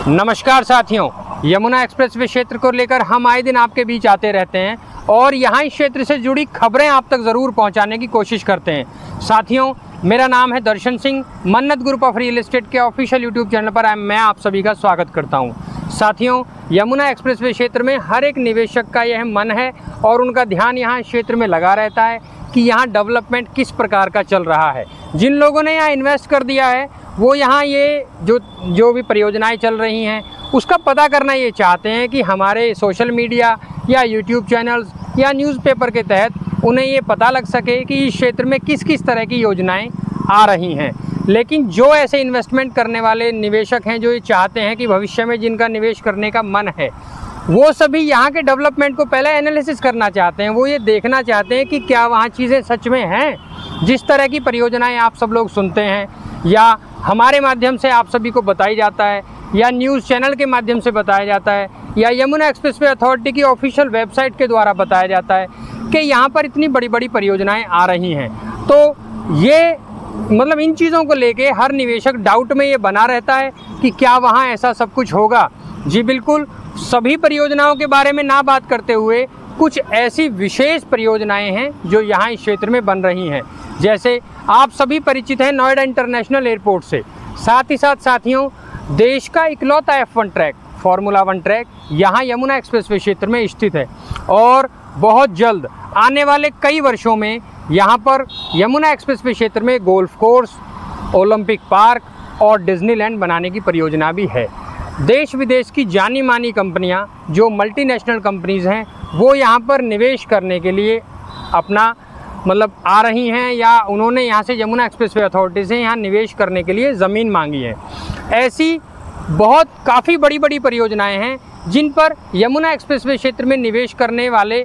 नमस्कार साथियों, यमुना एक्सप्रेसवे क्षेत्र को लेकर हम आए दिन आपके बीच आते रहते हैं और यहाँ इस क्षेत्र से जुड़ी खबरें आप तक ज़रूर पहुँचाने की कोशिश करते हैं। साथियों, मेरा नाम है दर्शन सिंह। मन्नत ग्रुप ऑफ रियल एस्टेट के ऑफिशियल यूट्यूब चैनल पर मैं आप सभी का स्वागत करता हूँ। साथियों, यमुना एक्सप्रेसवे क्षेत्र में हर एक निवेशक का यह मन है और उनका ध्यान यहाँ इस क्षेत्र में लगा रहता है कि यहाँ डेवलपमेंट किस प्रकार का चल रहा है। जिन लोगों ने यहाँ इन्वेस्ट कर दिया है वो यहाँ ये जो भी परियोजनाएं चल रही हैं उसका पता करना ये चाहते हैं कि हमारे सोशल मीडिया या यूट्यूब चैनल्स या न्यूज़पेपर के तहत उन्हें ये पता लग सके कि इस क्षेत्र में किस किस तरह की योजनाएं आ रही हैं। लेकिन जो ऐसे इन्वेस्टमेंट करने वाले निवेशक हैं जो ये चाहते हैं कि भविष्य में जिनका निवेश करने का मन है वो सभी यहाँ के डेवलपमेंट को पहले एनालिसिस करना चाहते हैं। वो ये देखना चाहते हैं कि क्या वहाँ चीज़ें सच में हैं। जिस तरह की परियोजनाएं आप सब लोग सुनते हैं या हमारे माध्यम से आप सभी को बताई जाता है या न्यूज़ चैनल के माध्यम से बताया जाता है या यमुना एक्सप्रेसवे अथॉरिटी की ऑफिशियल वेबसाइट के द्वारा बताया जाता है कि यहाँ पर इतनी बड़ी बड़ी परियोजनाएं आ रही हैं, तो ये मतलब इन चीज़ों को लेके हर निवेशक डाउट में ये बना रहता है कि क्या वहाँ ऐसा सब कुछ होगा। जी बिल्कुल, सभी परियोजनाओं के बारे में ना बात करते हुए कुछ ऐसी विशेष परियोजनाएं हैं जो यहाँ इस क्षेत्र में बन रही हैं। जैसे आप सभी परिचित हैं नोएडा इंटरनेशनल एयरपोर्ट से, साथ ही साथ साथियों देश का इकलौता F1 ट्रैक फार्मूला 1 ट्रैक यहाँ यमुना एक्सप्रेसवे क्षेत्र में स्थित है और बहुत जल्द आने वाले कई वर्षों में यहाँ पर यमुना एक्सप्रेसवे क्षेत्र में गोल्फ कोर्स, ओलंपिक पार्क और डिज्नीलैंड बनाने की परियोजना भी है। देश विदेश की जानी मानी कंपनियां जो मल्टीनेशनल कंपनीज़ हैं वो यहाँ पर निवेश करने के लिए अपना आ रही हैं या उन्होंने यहाँ से यमुना एक्सप्रेसवे अथॉरिटी से यहाँ निवेश करने के लिए ज़मीन मांगी है। ऐसी काफ़ी बड़ी बड़ी परियोजनाएं हैं जिन पर यमुना एक्सप्रेसवे क्षेत्र में निवेश करने वाले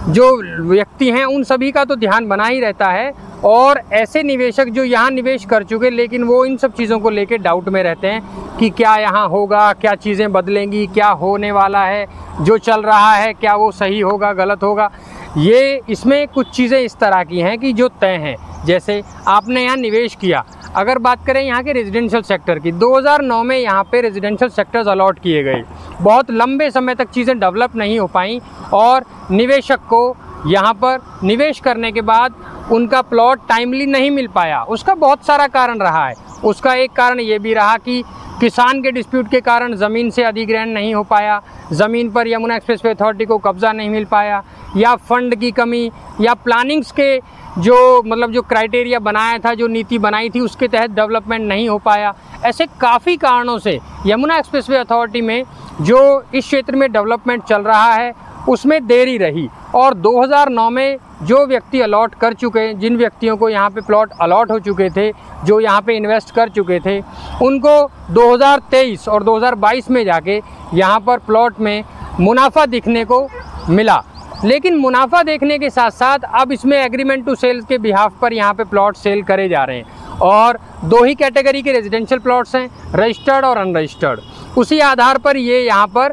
जो व्यक्ति हैं उन सभी का तो ध्यान बना ही रहता है और ऐसे निवेशक जो यहाँ निवेश कर चुके लेकिन वो इन सब चीज़ों को लेकर डाउट में रहते हैं कि क्या यहाँ होगा, क्या चीज़ें बदलेंगी, क्या होने वाला है, जो चल रहा है क्या वो सही होगा गलत होगा। ये इसमें कुछ चीज़ें इस तरह की हैं कि जो तय हैं। जैसे आपने यहाँ निवेश किया, अगर बात करें यहाँ के रेजिडेंशियल सेक्टर की, 2009 में यहाँ पे रेजिडेंशियल सेक्टर्स अलॉट किए गए। बहुत लंबे समय तक चीज़ें डेवलप नहीं हो पाई और निवेशक को यहाँ पर निवेश करने के बाद उनका प्लॉट टाइमली नहीं मिल पाया। उसका बहुत सारा कारण रहा है। उसका एक कारण ये भी रहा कि किसान के डिस्प्यूट के कारण ज़मीन से अधिग्रहण नहीं हो पाया, ज़मीन पर यमुना एक्सप्रेसवे अथॉरिटी को कब्ज़ा नहीं मिल पाया, या फंड की कमी, या प्लानिंग्स के जो क्राइटेरिया बनाया था, जो नीति बनाई थी उसके तहत डेवलपमेंट नहीं हो पाया। ऐसे काफ़ी कारणों से यमुना एक्सप्रेसवे अथॉरिटी में जो इस क्षेत्र में डेवलपमेंट चल रहा है उसमें देरी रही और 2009 में जो व्यक्ति अलॉट कर चुके, जिन व्यक्तियों को यहाँ पे प्लॉट अलॉट हो चुके थे, जो यहाँ पे इन्वेस्ट कर चुके थे, उनको 2023 और 2022 में जाके यहाँ पर प्लॉट में मुनाफा दिखने को मिला। लेकिन मुनाफा देखने के साथ साथ अब इसमें एग्रीमेंट टू सेल के बिहाफ पर यहाँ पे प्लॉट सेल करे जा रहे हैं और दो ही कैटेगरी के रेजिडेंशियल प्लॉट्स हैं, रजिस्टर्ड और अनरजिस्टर्ड। उसी आधार पर ये यहाँ पर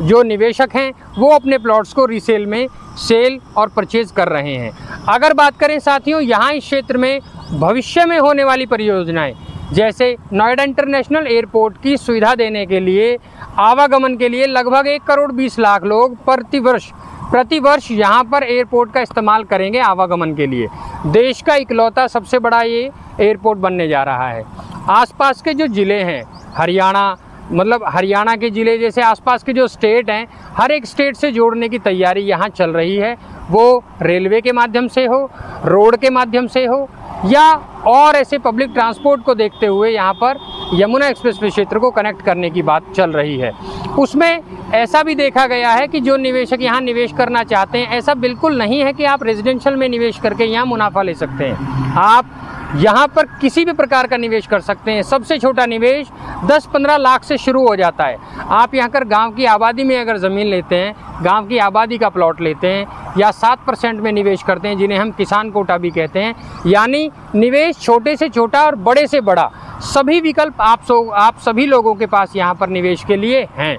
जो निवेशक हैं वो अपने प्लॉट्स को रीसेल में सेल और परचेज़ कर रहे हैं। अगर बात करें साथियों यहाँ इस क्षेत्र में भविष्य में होने वाली परियोजनाएं, जैसे नोएडा इंटरनेशनल एयरपोर्ट की सुविधा देने के लिए आवागमन के लिए लगभग 1 करोड़ 20 लाख लोग प्रति वर्ष यहाँ पर एयरपोर्ट का इस्तेमाल करेंगे आवागमन के लिए। देश का इकलौता सबसे बड़ा ये एयरपोर्ट बनने जा रहा है। आसपास के जो ज़िले हैं हरियाणा के ज़िले जैसे आसपास के जो स्टेट हैं, हर एक स्टेट से जोड़ने की तैयारी यहाँ चल रही है। वो रेलवे के माध्यम से हो, रोड के माध्यम से हो या और ऐसे पब्लिक ट्रांसपोर्ट को देखते हुए यहाँ पर यमुना एक्सप्रेसवे क्षेत्र को कनेक्ट करने की बात चल रही है। उसमें ऐसा भी देखा गया है कि जो निवेशक यहाँ निवेश करना चाहते हैं, ऐसा बिल्कुल नहीं है कि आप रेजिडेंशियल में निवेश करके यहाँ मुनाफा ले सकते हैं। आप यहाँ पर किसी भी प्रकार का निवेश कर सकते हैं। सबसे छोटा निवेश 10-15 लाख से शुरू हो जाता है। आप यहाँ कर गांव की आबादी में अगर ज़मीन लेते हैं, गांव की आबादी का प्लॉट लेते हैं या 7% में निवेश करते हैं, जिन्हें हम किसान कोटा भी कहते हैं। यानी निवेश छोटे से छोटा और बड़े से बड़ा सभी विकल्प आप सभी लोगों के पास यहाँ पर निवेश के लिए हैं।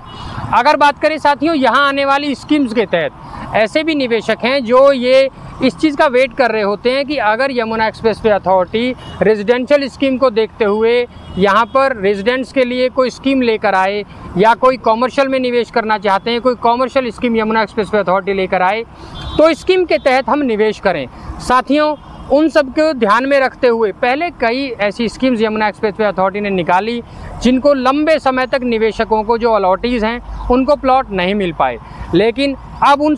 अगर बात करें साथियों, यहाँ आने वाली स्कीम्स के तहत ऐसे भी निवेशक हैं जो ये इस चीज़ का वेट कर रहे होते हैं कि अगर Yamuna expressway authority residential scheme को देखते हुए यहाँ पर रेजिडेंट्स के लिए कोई स्कीम लेकर आए, या कोई कॉमर्शियल में निवेश करना चाहते हैं, कोई commercial scheme Yamuna expressway authority लेकर आए, तो स्कीम के तहत हम निवेश करें। साथियों, उन सब को ध्यान में रखते हुए पहले कई ऐसी स्कीम्स यमुना एक्सप्रेसवे अथॉरिटी ने निकाली जिनको लंबे समय तक निवेशकों को, जो अलॉटीज़ हैं, उनको प्लॉट नहीं मिल पाए। लेकिन अब उन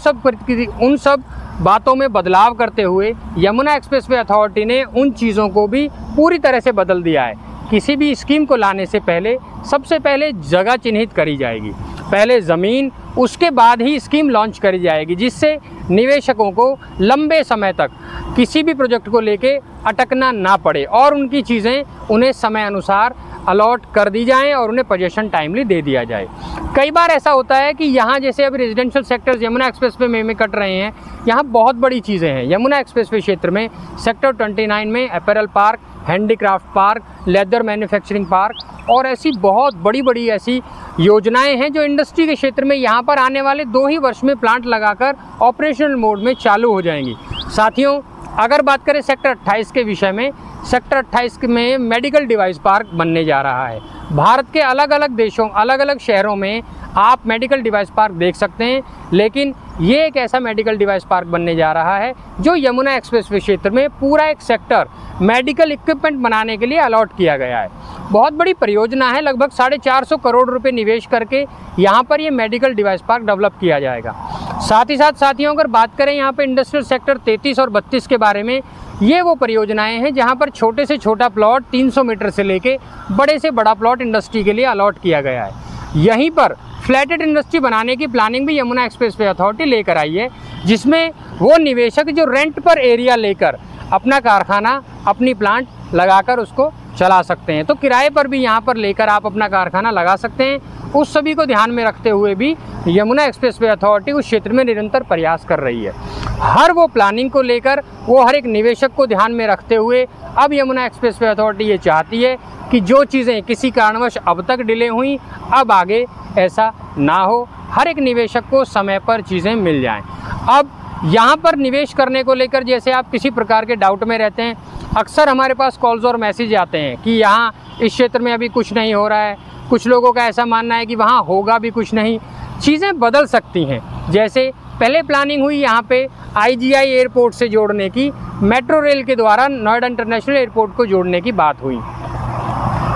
सब बातों में बदलाव करते हुए यमुना एक्सप्रेसवे अथॉरिटी ने उन चीज़ों को भी पूरी तरह से बदल दिया है। किसी भी स्कीम को लाने से पहले सबसे पहले जगह चिन्हित करी जाएगी, पहले ज़मीन, उसके बाद ही स्कीम लॉन्च करी जाएगी, जिससे निवेशकों को लंबे समय तक किसी भी प्रोजेक्ट को लेके अटकना ना पड़े और उनकी चीज़ें उन्हें समय अनुसार अलॉट कर दी जाएं और उन्हें पोजीशन टाइमली दे दिया जाए। कई बार ऐसा होता है कि यहाँ जैसे अभी रेजिडेंशियल सेक्टर्स यमुना एक्सप्रेसवे में कट रहे हैं, यहाँ बहुत बड़ी चीज़ें हैं। यमुना एक्सप्रेसवे क्षेत्र में सेक्टर 29 में apparel park, handicraft park, leather manufacturing park और ऐसी बहुत बड़ी ऐसी योजनाएं हैं जो इंडस्ट्री के क्षेत्र में यहाँ पर आने वाले 2 ही वर्ष में प्लांट लगाकर ऑपरेशनल मोड में चालू हो जाएंगी। साथियों, अगर बात करें सेक्टर 28 के विषय में, सेक्टर 28 में मेडिकल डिवाइस पार्क बनने जा रहा है। भारत के अलग अलग देशों, अलग अलग शहरों में आप मेडिकल डिवाइस पार्क देख सकते हैं, लेकिन ये एक ऐसा मेडिकल डिवाइस पार्क बनने जा रहा है जो यमुना एक्सप्रेसवे क्षेत्र में पूरा एक सेक्टर मेडिकल इक्विपमेंट बनाने के लिए अलॉट किया गया है। बहुत बड़ी परियोजना है, लगभग 450 करोड़ रुपए निवेश करके यहाँ पर ये मेडिकल डिवाइस पार्क डेवलप किया जाएगा। साथ ही साथ साथियों, अगर बात करें यहाँ पर इंडस्ट्रियल सेक्टर 33 और 32 के बारे में, ये वो परियोजनाएं हैं जहां पर छोटे से छोटा प्लॉट 300 मीटर से लेके बड़े से बड़ा प्लॉट इंडस्ट्री के लिए अलॉट किया गया है। यहीं पर फ्लैटेड इंडस्ट्री बनाने की प्लानिंग भी यमुना एक्सप्रेसवे अथॉरिटी लेकर आई है, जिसमें वो निवेशक जो रेंट पर एरिया लेकर अपना कारखाना, अपनी प्लांट लगाकर उसको चला सकते हैं, तो किराए पर भी यहाँ पर लेकर आप अपना कारखाना लगा सकते हैं। उस सभी को ध्यान में रखते हुए भी यमुना एक्सप्रेसवे अथॉरिटी उस क्षेत्र में निरंतर प्रयास कर रही है। हर वो प्लानिंग को लेकर, वो हर एक निवेशक को ध्यान में रखते हुए अब यमुना एक्सप्रेसवे अथॉरिटी ये चाहती है कि जो चीज़ें किसी कारणवश अब तक डिले हुई, अब आगे ऐसा ना हो, हर एक निवेशक को समय पर चीज़ें मिल जाएं। अब यहाँ पर निवेश करने को लेकर जैसे आप किसी प्रकार के डाउट में रहते हैं, अक्सर हमारे पास कॉल्स और मैसेज आते हैं कि यहाँ इस क्षेत्र में अभी कुछ नहीं हो रहा है। कुछ लोगों का ऐसा मानना है कि वहाँ होगा भी कुछ नहीं। चीज़ें बदल सकती हैं। जैसे पहले प्लानिंग हुई यहाँ पे IGI एयरपोर्ट से जोड़ने की, मेट्रो रेल के द्वारा नोएडा इंटरनेशनल एयरपोर्ट को जोड़ने की बात हुई,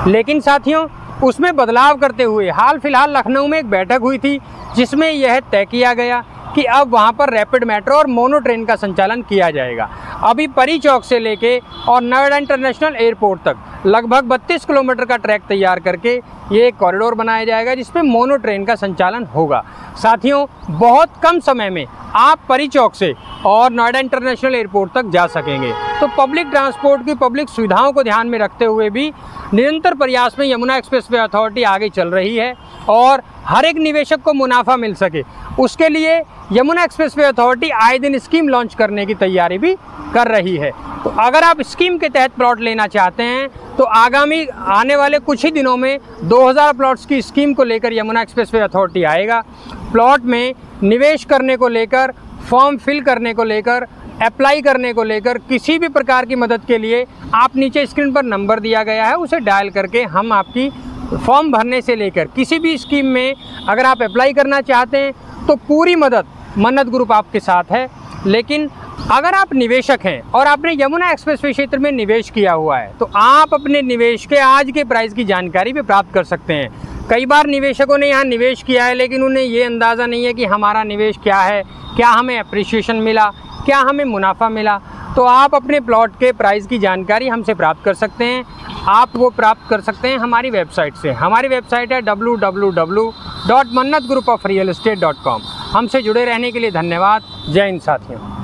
लेकिन साथियों उसमें बदलाव करते हुए हाल फिलहाल लखनऊ में एक बैठक हुई थी जिसमें यह तय किया गया कि अब वहाँ पर रैपिड मेट्रो और मोनो ट्रेन का संचालन किया जाएगा। अभी परी चौक से लेके और नोएडा इंटरनेशनल एयरपोर्ट तक लगभग 32 किलोमीटर का ट्रैक तैयार करके ये एक कॉरिडोर बनाया जाएगा जिसमें मोनो ट्रेन का संचालन होगा। साथियों, बहुत कम समय में आप परी चौक से और नोएडा इंटरनेशनल एयरपोर्ट तक जा सकेंगे। तो पब्लिक ट्रांसपोर्ट की, पब्लिक सुविधाओं को ध्यान में रखते हुए भी निरंतर प्रयास में यमुना एक्सप्रेसवे अथॉरिटी आगे चल रही है और हर एक निवेशक को मुनाफा मिल सके, उसके लिए यमुना एक्सप्रेसवे अथॉरिटी आए दिन स्कीम लॉन्च करने की तैयारी भी कर रही है। तो अगर आप स्कीम के तहत प्लॉट लेना चाहते हैं तो आगामी आने वाले कुछ ही दिनों में 2000 प्लॉट्स की स्कीम को लेकर यमुना एक्सप्रेसवे अथॉरिटी आएगा। प्लॉट में निवेश करने को लेकर, फॉर्म फिल करने को लेकर, अप्लाई करने को लेकर किसी भी प्रकार की मदद के लिए आप नीचे स्क्रीन पर नंबर दिया गया है, उसे डायल करके हम आपकी फॉर्म भरने से लेकर किसी भी स्कीम में अगर आप अप्लाई करना चाहते हैं तो पूरी मदद मन्नत ग्रुप आपके साथ है। लेकिन अगर आप निवेशक हैं और आपने यमुना एक्सप्रेसवे क्षेत्र में निवेश किया हुआ है तो आप अपने निवेश के आज के प्राइस की जानकारी भी प्राप्त कर सकते हैं। कई बार निवेशकों ने यहाँ निवेश किया है लेकिन उन्हें ये अंदाज़ा नहीं है कि हमारा निवेश क्या है, क्या हमें अप्रिशिएशन मिला, क्या हमें मुनाफा मिला। तो आप अपने प्लॉट के प्राइस की जानकारी हमसे प्राप्त कर सकते हैं। आप वो प्राप्त कर सकते हैं हमारी वेबसाइट से। हमारी वेबसाइट है www.mannatgroupofrealestate.com। हमसे जुड़े रहने के लिए धन्यवाद। जय हिंद साथियों।